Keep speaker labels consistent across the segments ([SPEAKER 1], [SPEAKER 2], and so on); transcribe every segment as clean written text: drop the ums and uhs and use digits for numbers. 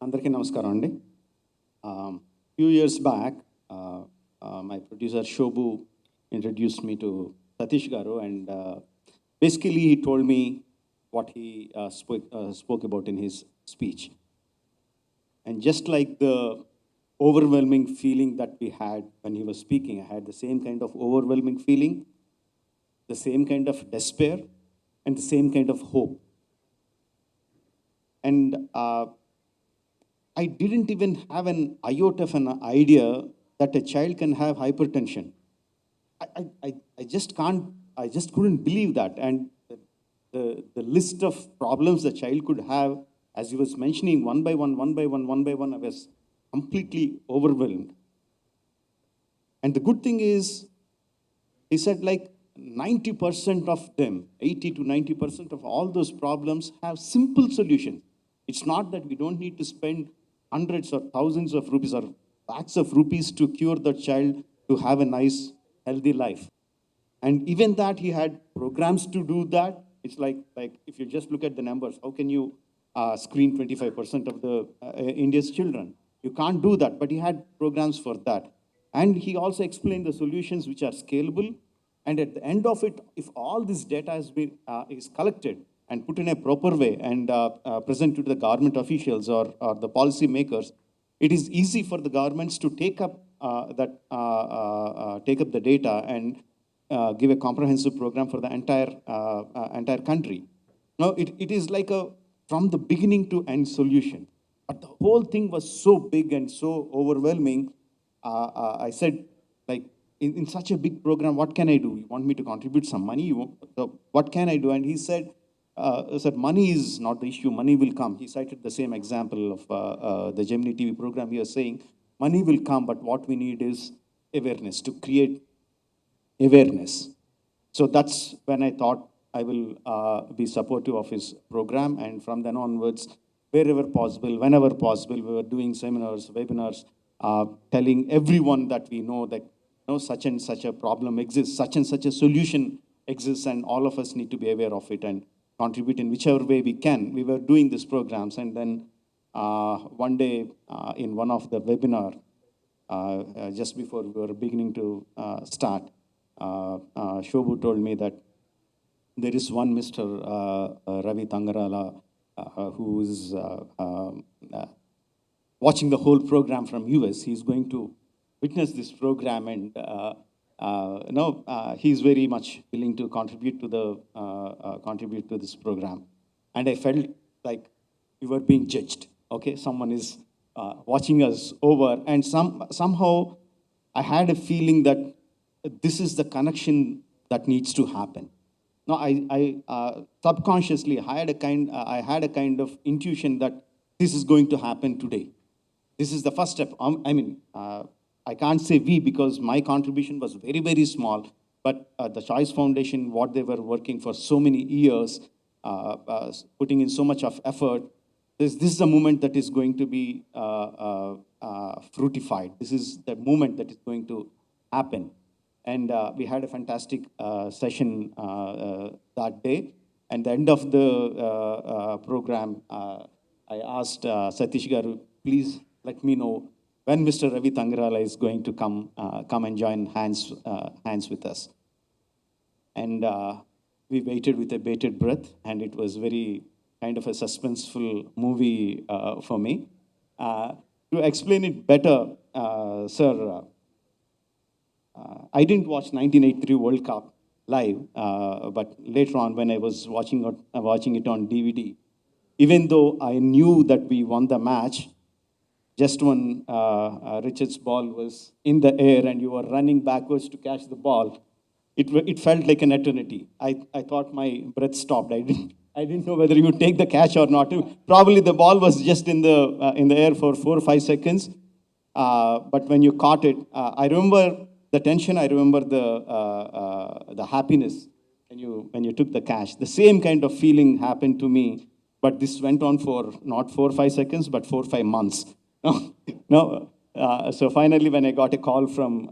[SPEAKER 1] Andarki namaskaram andi. Few years back, my producer Shobu introduced me to Satish Garu, and basically he told me what he spoke about in his speech. And just like the overwhelming feeling that we had when he was speaking, I had the same kind of overwhelming feeling, the same kind of despair, and the same kind of hope. And I didn't even have an iota of an idea that a child can have hypertension. I just can't, I just couldn't believe that. And the list of problems the child could have, as he was mentioning, one by one, I was completely overwhelmed. And the good thing is, he said like 90% of them, 80 to 90% of all those problems have simple solutions. It's not that we don't need to spend hundreds or thousands of rupees or lakhs of rupees to cure the child to have a nice, healthy life. And even that, he had programs to do that. It's like if you just look at the numbers, how can you screen 25% of the India's children? You can't do that, but he had programs for that. And he also explained the solutions which are scalable. And at the end of it, if all this data has been is collected and put in a proper way and presented to the government officials or the policy makers, it is easy for the governments to take up the data and give a comprehensive program for the entire country. Now, it is like a from the beginning to end solution. But the whole thing was so big and so overwhelming. I said, like, in such a big program, what can I do? You want me to contribute some money? What can I do? And he said, money is not the issue. Money will come. He cited the same example of the Gemini TV program. He was saying, money will come, but what we need is awareness, to create awareness. So that's when I thought I will be supportive of his program. And from then onwards, wherever possible, whenever possible, we were doing seminars, webinars, telling everyone that we know that such and such a problem exists, such and such a solution exists, and all of us need to be aware of it and contribute in whichever way we can. We were doing these programs, and then one day in one of the webinar, just before we were beginning to start, Shobu told me that there is one Mr. Ravi Tangarala who is watching the whole program from US. He's going to witness this program, and he's very much willing to contribute to this program. And I felt like we were being judged. Okay, someone is watching us over, and somehow I had a feeling that this is the connection that needs to happen. Now, I subconsciously I had a kind of intuition that this is going to happen today. This is the first step. I can't say we, because my contribution was very, very small, but the Choice Foundation, what they were working for so many years, putting in so much of effort, this is the moment that is going to be fruitified. This is the moment that is going to happen. And we had a fantastic session that day. And at the end of the program, I asked Satish Garu, please let me know when Mr. Ravi Tangarala is going to come and join hands with us. And we waited with a bated breath, and it was very kind of a suspenseful movie for me. To explain it better, sir, I didn't watch 1983 World Cup live, but later on when I was watching it on DVD, even though I knew that we won the match, just when Richard's ball was in the air and you were running backwards to catch the ball, it felt like an eternity. I thought my breath stopped. I didn't know whether you would take the catch or not. Probably the ball was just in the air for 4 or 5 seconds. But when you caught it, I remember the tension. I remember the happiness when you took the catch. The same kind of feeling happened to me, but this went on for not 4 or 5 seconds, but 4 or 5 months. No. So finally, when I got a call from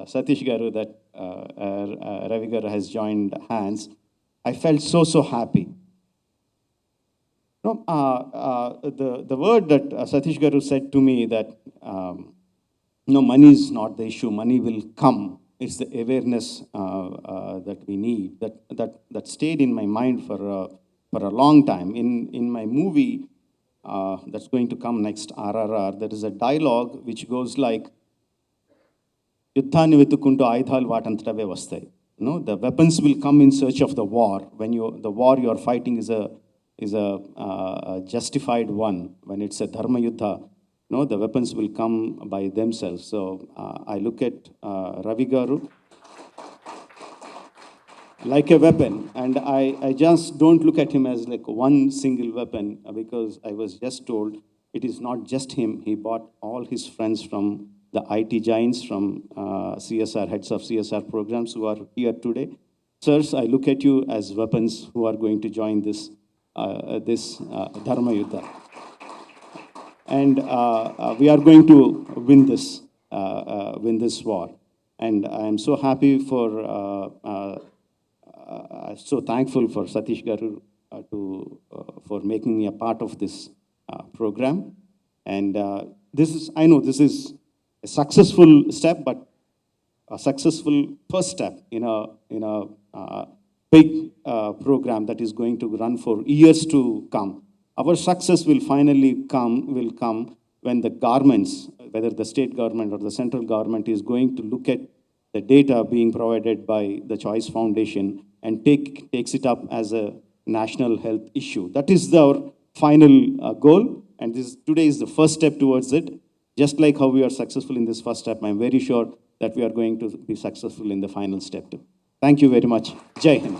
[SPEAKER 1] Satish Garu that Ravi Garu has joined hands, I felt so happy. No, the word that Satish Garu said to me that no, money is not the issue. Money will come. It's the awareness that we need. That stayed in my mind for a long time. In my movie that's going to come next, RRR, there is a dialogue which goes like, యుద్ధాన్ని వెతుక్కుంటూ ఆయుధాలు వాటంతటవే వస్తాయి. No, the weapons will come in search of the war. When the war you are fighting is a justified one. When it's a dharma yuddha, no, the weapons will come by themselves. So I look at Ravi Garu like a weapon, and I just don't look at him as like one single weapon, because I was just told it is not just him. He bought all his friends from the IT giants, from CSR, heads of CSR programs who are here today. Sirs, I look at you as weapons who are going to join this Dharma Yuddha. And we are going to win this war. And I am so happy so thankful for Satish Garu for making me a part of this program. And I know this is a successful step, but a successful first step in a big program that is going to run for years to come. Our success will finally come when the governments, whether the state government or the central government, is going to look at the data being provided by the Choice Foundation and takes it up as a national health issue. That is our final goal, and today is the first step towards it. Just like how we are successful in this first step, I'm very sure that we are going to be successful in the final step too. Thank you very much. Jai Hind.